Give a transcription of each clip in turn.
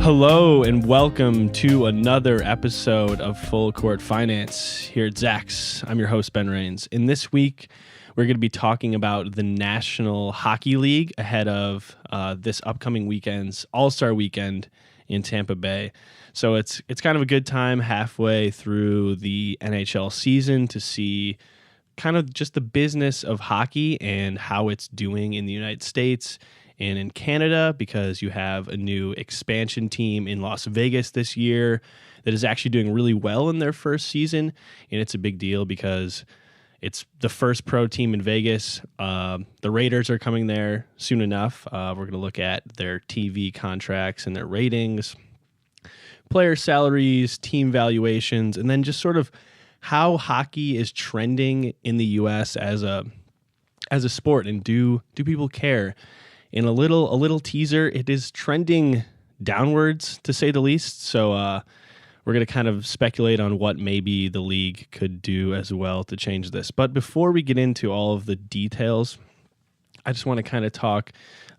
Hello and welcome to another episode of Full Court Finance here at Zacks. I'm your host, Ben Rains. And this week, we're going to be talking about the National Hockey League ahead of this upcoming weekend's All-Star Weekend in Tampa Bay. So it's kind of a good time halfway through the NHL season to see kind of just the business of hockey and how it's doing in the United States and in Canada, because you have a new expansion team in Las Vegas this year that is actually doing really well in their first season. And it's a big deal because it's the first pro team in Vegas. The Raiders are coming there soon enough. We're going to look at their TV contracts and their ratings, player salaries, team valuations, and then just sort of how hockey is trending in the U.S. as a sport, and do people care? In a little teaser, it is trending downwards, to say the least. So we're going to kind of speculate on what maybe the league could do as well to change this. But before we get into all of the details, I just want to kind of talk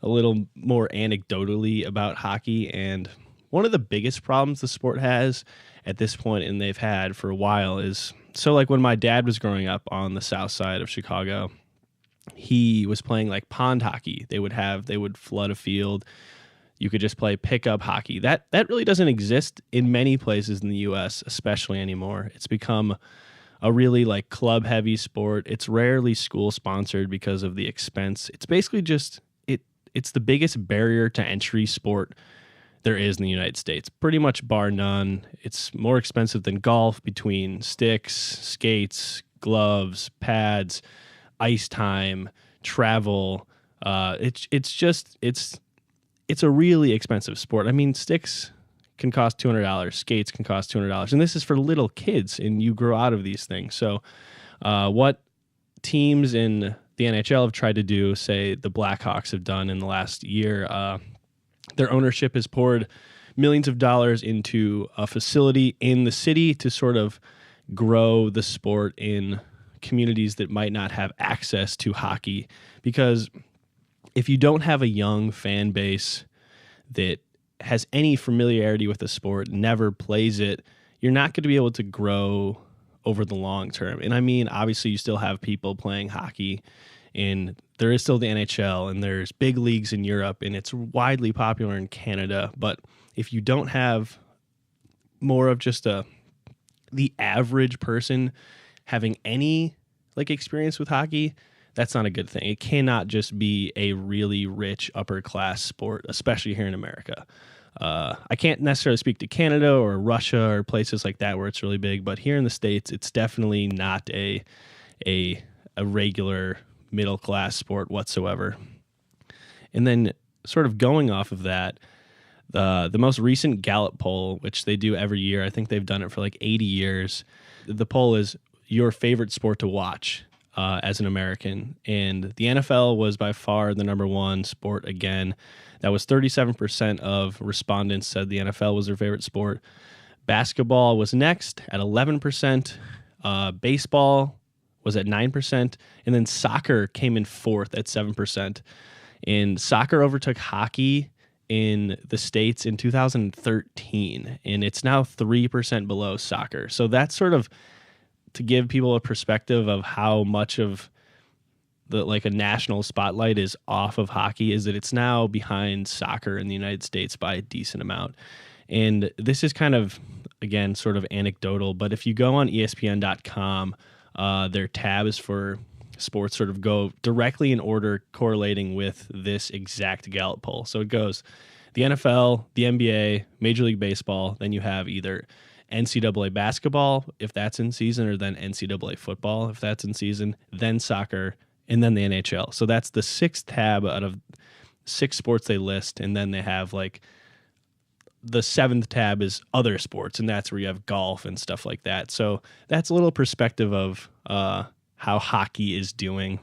a little more anecdotally about hockey. And one of the biggest problems the sport has at this point, and they've had for a while, is so like when my dad was growing up on the south side of Chicago, he was playing like pond hockey. They would flood a field. You could just play pickup hockey. That really doesn't exist in many places in the U.S., especially anymore. It's become a really like club heavy sport. It's rarely school sponsored because of the expense. It's basically just it's the biggest barrier to entry sport there is in the United States, pretty much bar none. It's more expensive than golf between sticks, skates, gloves, pads, ice time, travel. It's a really expensive sport. I mean, sticks can cost $200, skates can cost $200, and this is for little kids, and you grow out of these things. So what teams in the NHL have tried to do, say the Blackhawks have done in the last year, their ownership has poured millions of dollars into a facility in the city to sort of grow the sport in communities that might not have access to hockey. Because if you don't have a young fan base that has any familiarity with the sport, never plays it, you're not going to be able to grow over the long term. And I mean, obviously you still have people playing hockey, and there is still the NHL, and there's big leagues in Europe, and it's widely popular in Canada. But if you don't have more of just the average person having any like experience with hockey, that's not a good thing. It cannot just be a really rich upper class sport, especially here in America. I can't necessarily speak to Canada or Russia or places like that where it's really big, but here in the States, it's definitely not a regular middle class sport whatsoever. And then sort of going off of that, the most recent Gallup poll, which they do every year, I think they've done it for like 80 years. The poll is your favorite sport to watch as an American. And the NFL was by far the number one sport again. That was 37% of respondents said the NFL was their favorite sport. Basketball was next at 11%. Baseball was at 9%. And then soccer came in fourth at 7%. And soccer overtook hockey in the States in 2013. And it's now 3% below soccer. So that's sort of to give people a perspective of how much of the like a national spotlight is off of hockey, is that it's now behind soccer in the United States by a decent amount. And this is kind of, again, sort of anecdotal, but if you go on ESPN.com, their tabs for sports sort of go directly in order correlating with this exact Gallup poll. So it goes the NFL, the NBA, Major League Baseball, then you have either NCAA basketball, if that's in season, or then NCAA football, if that's in season, then soccer, and then the NHL. So that's the sixth tab out of 6 sports they list, and then they have like the 7th tab is other sports, and that's where you have golf and stuff like that. So that's a little perspective of how hockey is doing,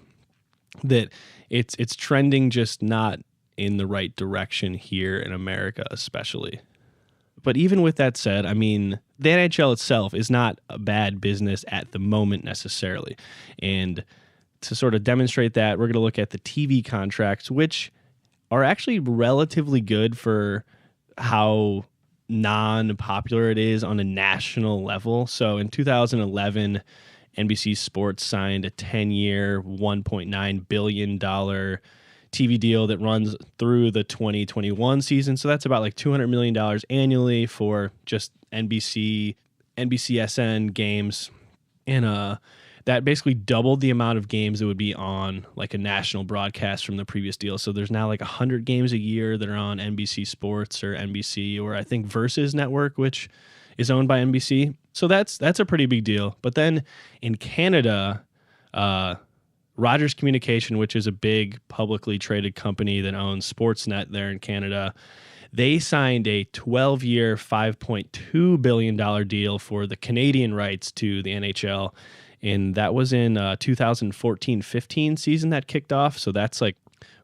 that it's trending just not in the right direction here in America especially. But even with that said, I mean, the NHL itself is not a bad business at the moment necessarily. And to sort of demonstrate that, we're going to look at the TV contracts, which are actually relatively good for how non-popular it is on a national level. So in 2011, NBC Sports signed a 10-year, $1.9 billion TV deal that runs through the 2021 season. So that's about like $200 million annually for just NBCSN games. And that basically doubled the amount of games that would be on like a national broadcast from the previous deal. So there's now like 100 games a year that are on NBC Sports or NBC, or I think Versus Network, which is owned by NBC. So that's a pretty big deal. But then in Canada, Rogers Communication, which is a big publicly traded company that owns Sportsnet there in Canada, they signed a 12-year, $5.2 billion deal for the Canadian rights to the NHL. And that was in 2014-15 season that kicked off. So that's like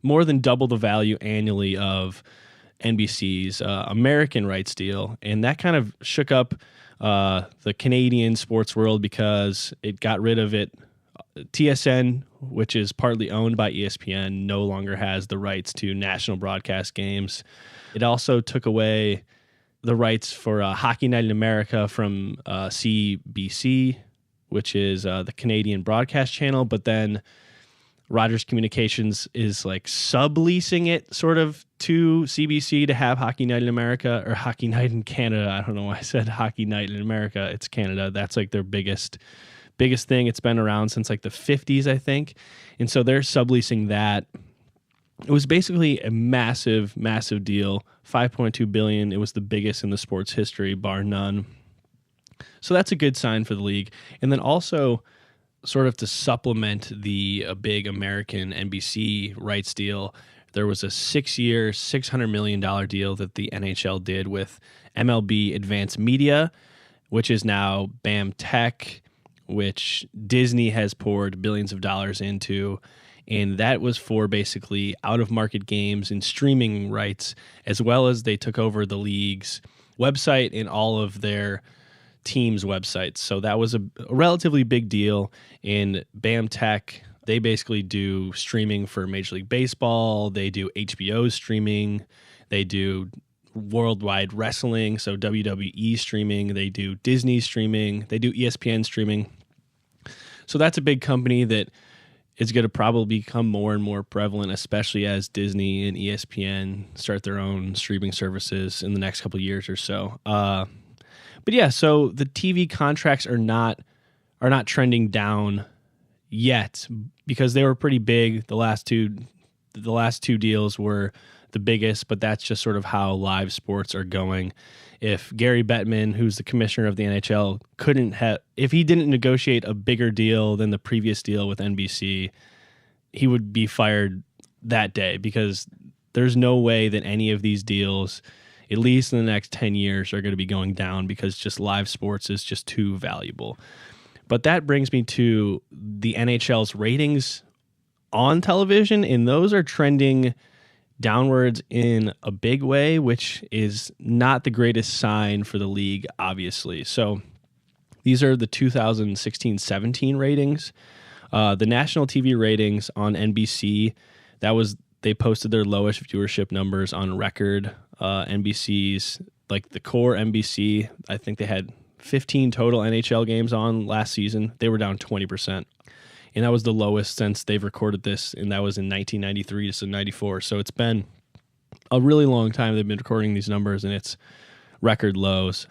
more than double the value annually of NBC's American rights deal. And that kind of shook up the Canadian sports world because it got rid of it. TSN, which is partly owned by ESPN, no longer has the rights to national broadcast games. It also took away the rights for Hockey Night in America from CBC, which is the Canadian broadcast channel. But then Rogers Communications is like subleasing it sort of to CBC to have Hockey Night in America, or Hockey Night in Canada. I don't know why I said Hockey Night in America. It's Canada. That's like their biggest thing. It's been around since like the 50s, I think. And so they're subleasing that. It was basically a massive, massive deal. $5.2 billion. It was the biggest in the sports history, bar none. So that's a good sign for the league. And then also, sort of to supplement the big American NBC rights deal, there was a 6-year, $600 million deal that the NHL did with MLB Advanced Media, which is now BAM Tech, which Disney has poured billions of dollars into. And that was for basically out-of-market games and streaming rights, as well as they took over the league's website and all of their teams' websites. So that was a relatively big deal. And BAM Tech, they basically do streaming for Major League Baseball. They do HBO streaming. They do worldwide wrestling, so WWE streaming. They do Disney streaming. They do ESPN streaming. So that's a big company that is going to probably become more and more prevalent, especially as Disney and ESPN start their own streaming services in the next couple of years or so. But yeah, so the TV contracts are not trending down yet because they were pretty big. The last two deals were the biggest, but that's just sort of how live sports are going. If Gary Bettman, who's the commissioner of the NHL, if he didn't negotiate a bigger deal than the previous deal with NBC, he would be fired that day, because there's no way that any of these deals, at least in the next 10 years, are going to be going down, because just live sports is just too valuable. But that brings me to the NHL's ratings on television, and those are trending downwards in a big way, which is not the greatest sign for the league, obviously. So these are the 2016-17 ratings. The national TV ratings on NBC, they posted their lowest viewership numbers on record. NBC's, like the core NBC, I think they had 15 total NHL games on last season. They were down 20%. And that was the lowest since they've recorded this, and that was in 1993 to 94. So it's been a really long time they've been recording these numbers, and it's record lows.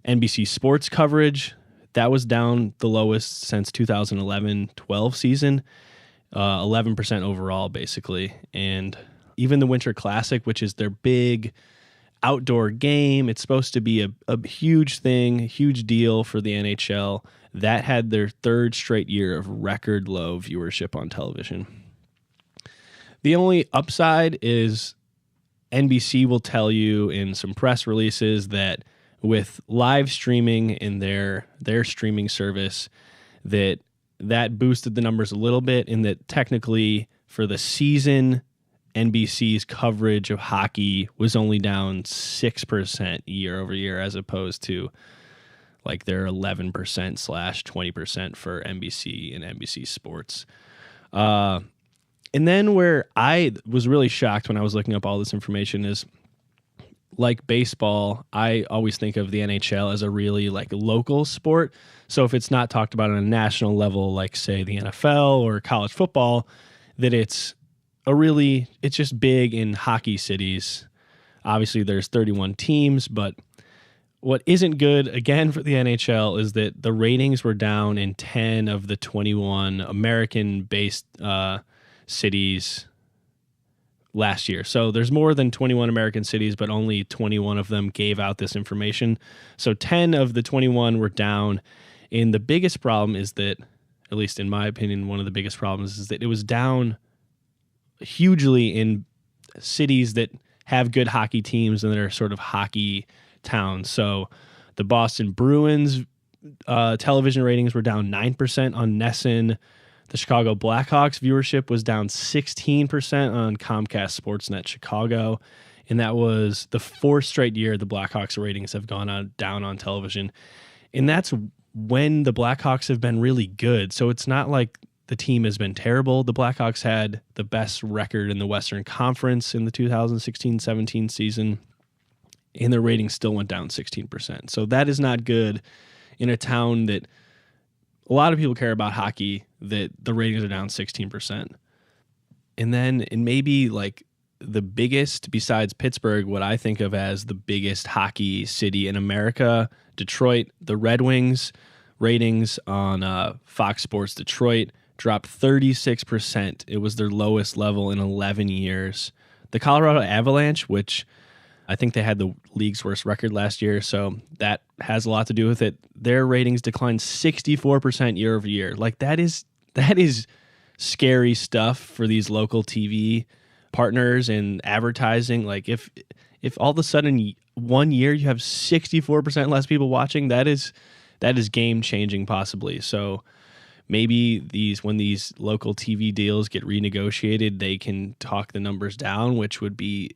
NBC sports coverage, that was down the lowest since 2011-12 season, 11% overall, basically. And even the Winter Classic, which is their big outdoor game, it's supposed to be a huge thing, a huge deal for the NHL, that had their third straight year of record low viewership on television. The only upside is NBC will tell you in some press releases that with live streaming in their streaming service, that boosted the numbers a little bit, and that technically for the season, NBC's coverage of hockey was only down 6% year over year, as opposed to like their 11%/20% for NBC and NBC Sports. And then where I was really shocked when I was looking up all this information is like baseball, I always think of the NHL as a really like local sport. So if it's not talked about on a national level, like say the NFL or college football, that it's just big in hockey cities. Obviously there's 31 teams, but what isn't good, again, for the NHL is that the ratings were down in 10 of the 21 American-based cities last year. So there's more than 21 American cities, but only 21 of them gave out this information. So 10 of the 21 were down. And the biggest problem is that, at least in my opinion, one of the biggest problems is that it was down hugely in cities that have good hockey teams and that are sort of hockey towns. So the Boston Bruins television ratings were down 9% on NESN. The Chicago Blackhawks viewership was down 16% on Comcast Sportsnet Chicago. And that was the fourth straight year the Blackhawks ratings have gone down on television. And that's when the Blackhawks have been really good. So it's not like the team has been terrible. The Blackhawks had the best record in the Western Conference in the 2016-17 season, and their ratings still went down 16%. So that is not good in a town that a lot of people care about hockey, that the ratings are down 16%. And then, and maybe like the biggest, besides Pittsburgh, what I think of as the biggest hockey city in America, Detroit, the Red Wings ratings on Fox Sports Detroit dropped 36%. It was their lowest level in 11 years. The Colorado Avalanche, which I think they had the league's worst record last year, so that has a lot to do with it. Their ratings declined 64% year over year. Like that is scary stuff for these local TV partners and advertising. Like if all of a sudden 1 year you have 64% less people watching, that is game changing possibly. So maybe when these local TV deals get renegotiated, they can talk the numbers down, which would be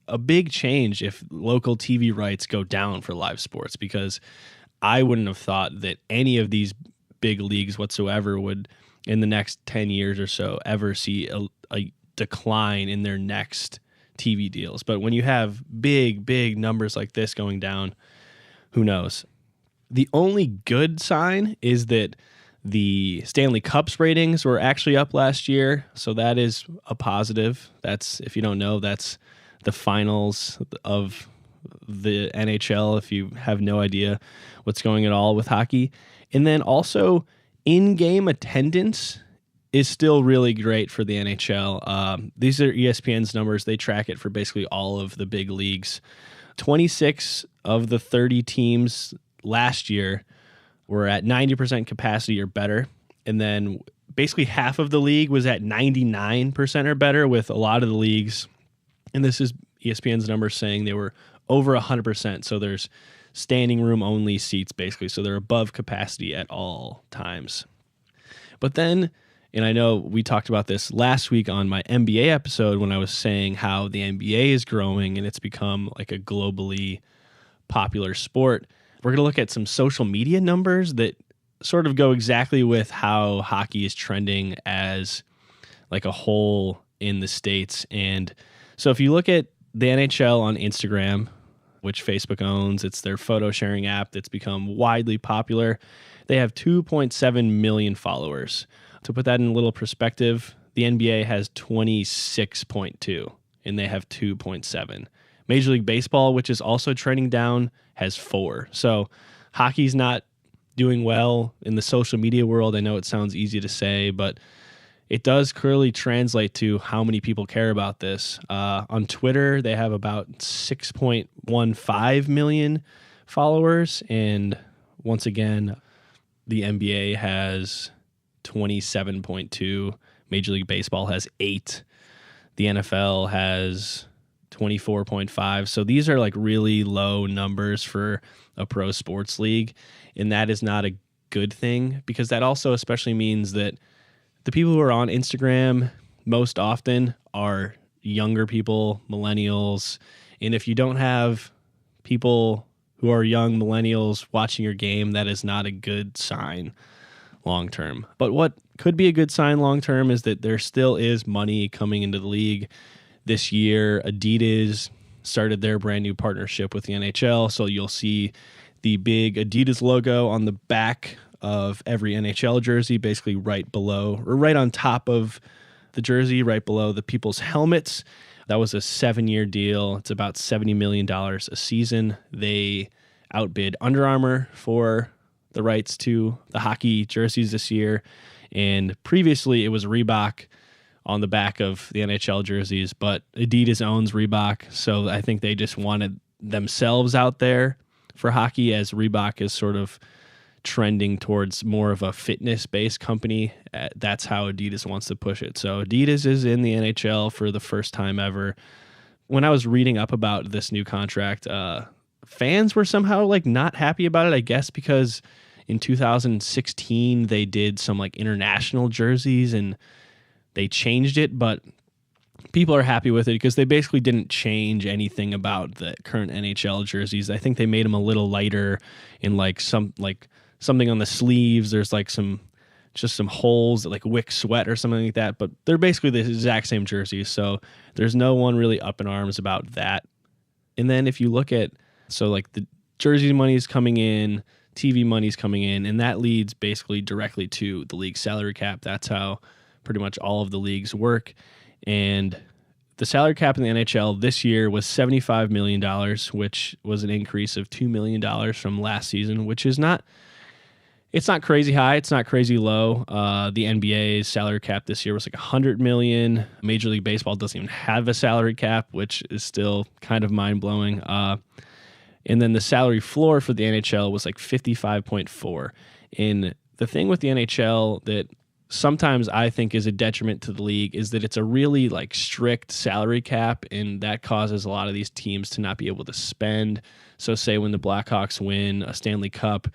a big change if local TV rights go down for live sports, because I wouldn't have thought that any of these big leagues whatsoever would, in the next 10 years or so, ever see a decline in their next TV deals. But when you have big numbers like this going down, who knows? The only good sign is that the Stanley Cup's ratings were actually up last year, so that is a positive. That's, if you don't know, that's the finals of the NHL, if you have no idea what's going at all with hockey. And then also in-game attendance is still really great for the NHL. These are ESPN's numbers. They track it for basically all of the big leagues. 26 of the 30 teams last year were at 90% capacity or better. And then basically half of the league was at 99% or better, with a lot of the leagues, and this is ESPN's numbers, saying they were over 100%. So there's standing room only seats basically. So they're above capacity at all times. But then, and I know we talked about this last week on my NBA episode when I was saying how the NBA is growing and it's become like a globally popular sport. We're going to look at some social media numbers that sort of go exactly with how hockey is trending as like a whole in the States. And so if you look at the NHL on Instagram, which Facebook owns, it's their photo sharing app that's become widely popular. They have 2.7 million followers. To put that in a little perspective, the NBA has 26.2 and they have 2.7. Major League Baseball, which is also trending down, has 4. So hockey's not doing well in the social media world. I know it sounds easy to say, but it does clearly translate to how many people care about this. On Twitter, they have about 6.15 million followers. And once again, the NBA has 27.2. Major League Baseball has 8. The NFL has 24.5. So these are like really low numbers for a pro sports league. And that is not a good thing, because that also especially means that the people who are on Instagram most often are younger people, millennials. And if you don't have people who are young millennials watching your game, that is not a good sign long term. But what could be a good sign long term is that there still is money coming into the league this year. Adidas started their brand new partnership with the NHL. So you'll see the big Adidas logo on the back of every NHL jersey, basically right below or right on top of the jersey, right below the people's helmets. That was a 7-year deal. It's about $70 million a season. They outbid Under Armour for the rights to the hockey jerseys this year. And previously it was Reebok on the back of the NHL jerseys, but Adidas owns Reebok. So I think they just wanted themselves out there for hockey, as Reebok is sort of trending towards more of a fitness-based company. That's how Adidas wants to push it. So Adidas is in the NHL for the first time ever. When I was reading up about this new contract, fans were somehow like not happy about it, I guess, because in 2016 they did some like international jerseys and they changed it, but people are happy with it because they basically didn't change anything about the current NHL jerseys. I think they made them a little lighter in like something on the sleeves. There's like some holes that like wick sweat or something like that, but they're basically the exact same jerseys. So there's no one really up in arms about that. And then if you look at, so like the jersey money is coming in, TV money's coming in, and that leads basically directly to the league salary cap. That's how pretty much all of the leagues work. And the salary cap in the NHL this year was $75 million, which was an increase of $2 million from last season, which is it's not crazy high. It's not crazy low. The NBA's salary cap this year was like $100 million. Major League Baseball doesn't even have a salary cap, which is still kind of mind-blowing. And then the salary floor for the NHL was like 55.4. And the thing with the NHL that sometimes I think is a detriment to the league is that it's a really like strict salary cap, and that causes a lot of these teams to not be able to spend. So say when the Blackhawks win a Stanley Cup,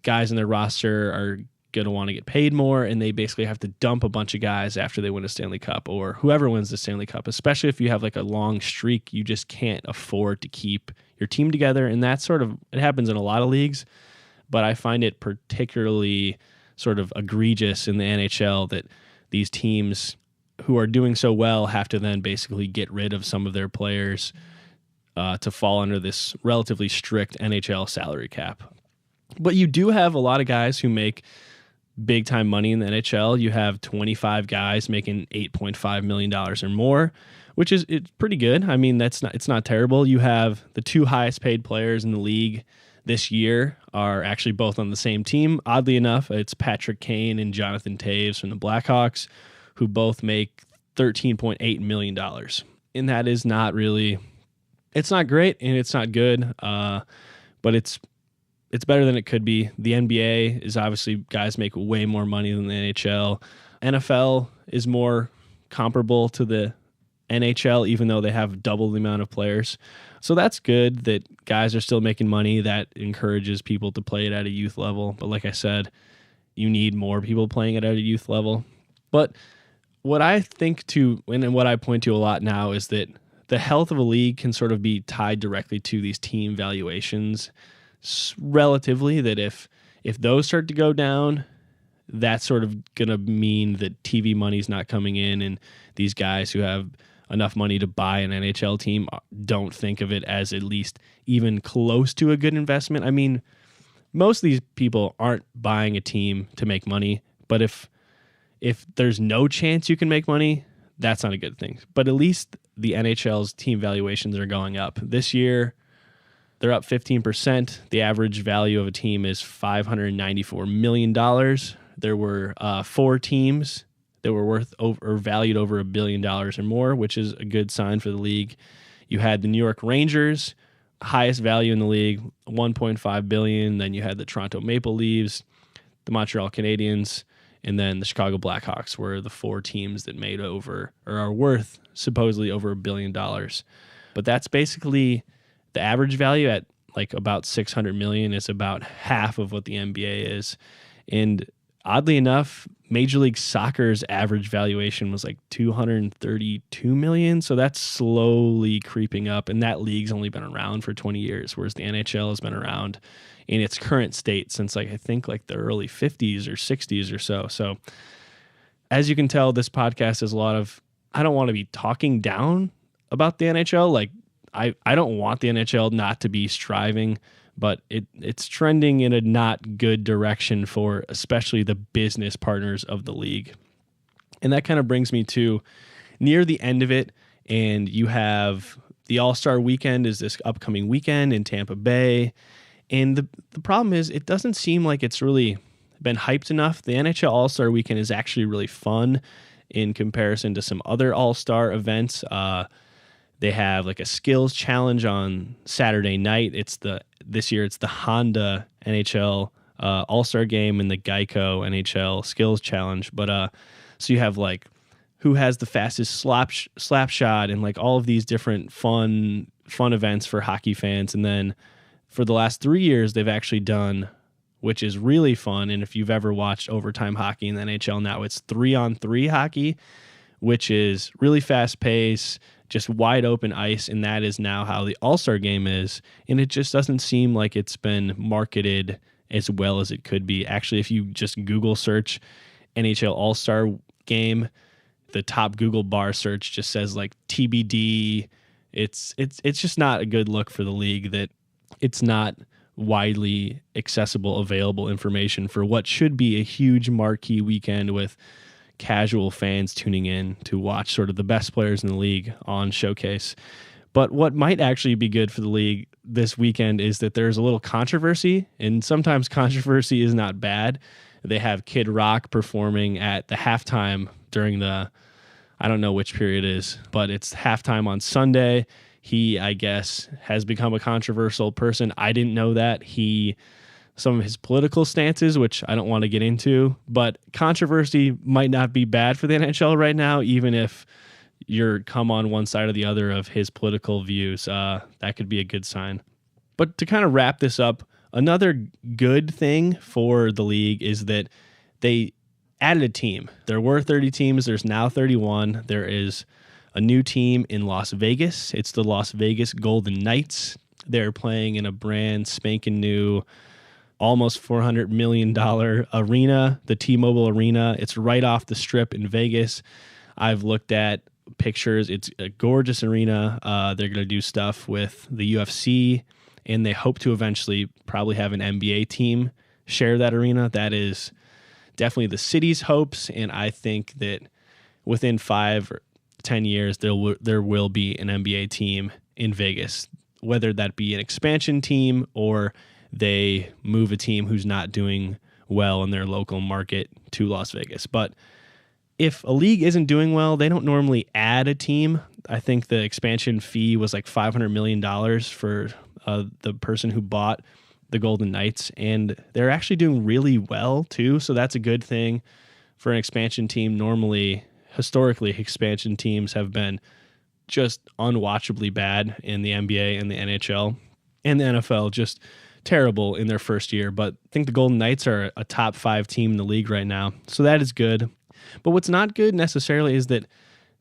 guys in their roster are going to want to get paid more, and they basically have to dump a bunch of guys after they win a Stanley Cup, or whoever wins the Stanley Cup. Especially if you have like a long streak, you just can't afford to keep your team together. And that's it happens in a lot of leagues, but I find it particularly sort of egregious in the NHL that these teams who are doing so well have to then basically get rid of some of their players to fall under this relatively strict NHL salary cap. But you do have a lot of guys who make big time money in the NHL. You have 25 guys making $8.5 million or more, which is it's pretty good. I mean, it's not terrible. You have the two highest paid players in the league this year are actually both on the same team. Oddly enough, it's Patrick Kane and Jonathan Toews from the Blackhawks, who both make $13.8 million. And that is not really, it's not great and it's not good, but it's better than it could be. The NBA is obviously, guys make way more money than the NHL. NFL is more comparable to the NHL, even though they have double the amount of players. So that's good that guys are still making money. That encourages people to play it at a youth level. But like I said, you need more people playing it at a youth level. But what I think to, and what I point to a lot now, is that the health of a league can sort of be tied directly to these team valuations relatively, that if those start to go down, that's sort of going to mean that TV money's not coming in, and these guys who have enough money to buy an NHL team don't think of it as at least even close to a good investment. I mean, most of these people aren't buying a team to make money, but if there's no chance you can make money, that's not a good thing. But at least the NHL's team valuations are going up. This year, they're up 15%. The average value of a team is $594 million. There were 4 teams that were worth or valued over $1 billion or more, which is a good sign for the league. You had the New York Rangers, highest value in the league, $1.5 billion. Then you had the Toronto Maple Leafs, the Montreal Canadiens, and then the Chicago Blackhawks were the 4 teams that made over, or are worth supposedly over $1 billion. But that's basically the average value at like about $600 million is about half of what the NBA is. And oddly enough, Major League Soccer's average valuation was like $232 million. So that's slowly creeping up. And that league's only been around for 20 years, whereas the NHL has been around in its current state since like, I think like the early 50s or 60s or so. So as you can tell, this podcast is a lot of, I don't want to be talking down about the NHL. Like, I don't want the NHL not to be striving, but it's trending in a not good direction for especially the business partners of the league. And that kind of brings me to near the end of it, and you have the All-Star Weekend is this upcoming weekend in Tampa Bay. And the problem is it doesn't seem like it's really been hyped enough. The NHL All-Star Weekend is actually really fun in comparison to some other All-Star events. They have like a skills challenge on Saturday night. This year it's the Honda NHL All-Star Game and the Geico NHL Skills Challenge. But so you have like who has the fastest slap shot and like all of these different fun events for hockey fans. And then for the last 3 years, they've actually done, which is really fun. And if you've ever watched overtime hockey in the NHL now, it's 3-on-3 hockey, which is really fast pace, just wide open ice. And that is now how the All-Star Game is. And it just doesn't seem like it's been marketed as well as it could be. Actually, if you just Google search NHL All-Star Game, the top Google bar search just says like TBD. It's just not a good look for the league that it's not widely accessible, available information for what should be a huge marquee weekend with casual fans tuning in to watch sort of the best players in the league on Showcase. But what might actually be good for the league this weekend is that there's a little controversy, and sometimes controversy is not bad. They have Kid Rock performing at the halftime during I don't know which period it is, but it's halftime on Sunday. He, I guess, has become a controversial person. I didn't know that. Some of his political stances, which I don't want to get into, but controversy might not be bad for the NHL right now, even if you're come on one side or the other of his political views. That could be a good sign. But to kind of wrap this up, another good thing for the league is that they added a team. There were 30 teams. There's now 31. There is a new team in Las Vegas. It's the Las Vegas Golden Knights. They're playing in a brand spanking new, almost $400 million arena, the T-Mobile Arena. It's right off the strip in Vegas. I've looked at pictures. It's a gorgeous arena. They're going to do stuff with the UFC, and they hope to eventually probably have an NBA team share that arena. That is definitely the city's hopes, and I think that within 5 or 10 years, there will be an NBA team in Vegas, whether that be an expansion team or they move a team who's not doing well in their local market to Las Vegas. But if a league isn't doing well, they don't normally add a team. I think the expansion fee was like $500 million for the person who bought the Golden Knights, and they're actually doing really well too. So that's a good thing for an expansion team. Normally, historically, expansion teams have been just unwatchably bad in the NBA and the NHL and the NFL, just terrible in their first year. But I think the Golden Knights are a top 5 team in the league right now. So that is good. But what's not good necessarily is that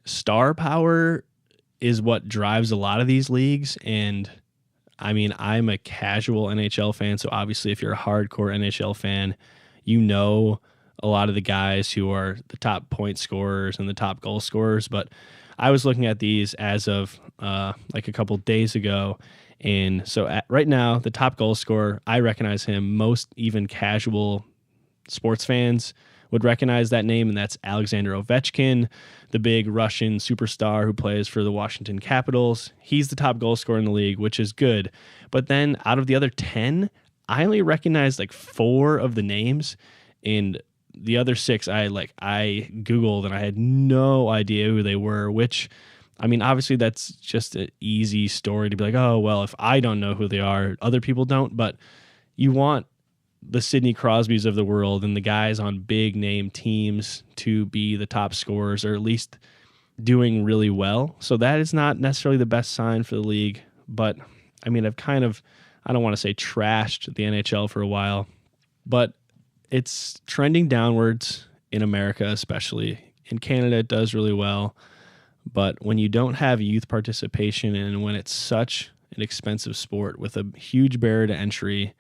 star power is what drives a lot of these leagues. And I mean, I'm a casual NHL fan. So obviously, if you're a hardcore NHL fan, you know a lot of the guys who are the top point scorers and the top goal scorers. But I was looking at these as of like a couple days ago. And so right now, the top goal scorer, I recognize him. Most even casual sports fans would recognize that name, and that's Alexander Ovechkin, the big Russian superstar who plays for the Washington Capitals. He's the top goal scorer in the league, which is good. But then out of the other 10, I only recognize like 4 of the names, and the other 6 I Googled and I had no idea who they were, which, I mean, obviously that's just an easy story to be like, oh, well, if I don't know who they are, other people don't. But you want the Sidney Crosbys of the world and the guys on big name teams to be the top scorers, or at least doing really well. So that is not necessarily the best sign for the league. But I mean, I don't want to say trashed the NHL for a while, but it's trending downwards in America, especially. In Canada, it does really well. But when you don't have youth participation and when it's such an expensive sport with a huge barrier to entry,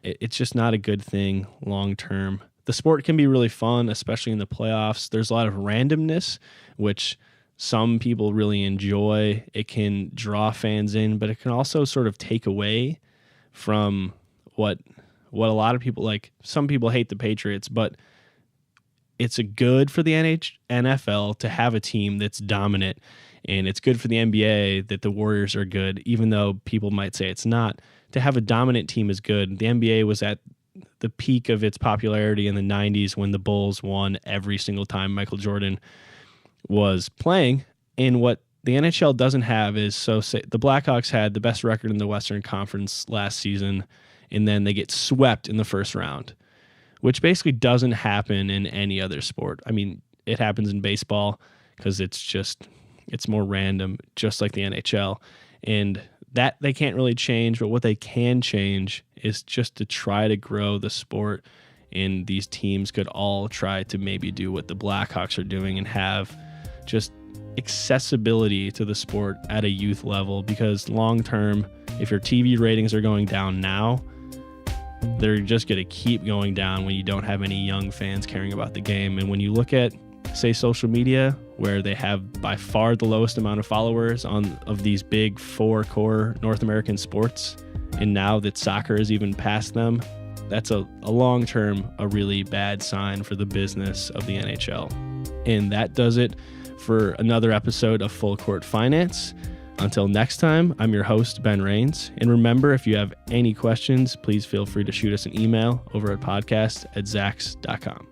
it's just not a good thing long term. The sport can be really fun, especially in the playoffs. There's a lot of randomness, which some people really enjoy. It can draw fans in, but it can also sort of take away from what a lot of people like. Some people hate the Patriots, but it's good for the NFL to have a team that's dominant, and it's good for the NBA that the Warriors are good, even though people might say it's not. To have a dominant team is good. The NBA was at the peak of its popularity in the 90s when the Bulls won every single time Michael Jordan was playing. And what the NHL doesn't have is, the Blackhawks had the best record in the Western Conference last season, and then they get swept in the first round, which basically doesn't happen in any other sport. I mean, it happens in baseball because it's more random, just like the NHL. And that they can't really change, but what they can change is just to try to grow the sport. And these teams could all try to maybe do what the Blackhawks are doing and have just accessibility to the sport at a youth level, because long term, if your TV ratings are going down now, they're just going to keep going down when you don't have any young fans caring about the game. And when you look at, say, social media, where they have by far the lowest amount of followers of these big 4 core North American sports, and now that soccer has even passed them, that's a long term, a really bad sign for the business of the NHL. And that does it for another episode of Full Court Finance. Until next time, I'm your host, Ben Rains. And remember, if you have any questions, please feel free to shoot us an email over at podcast@zax.com.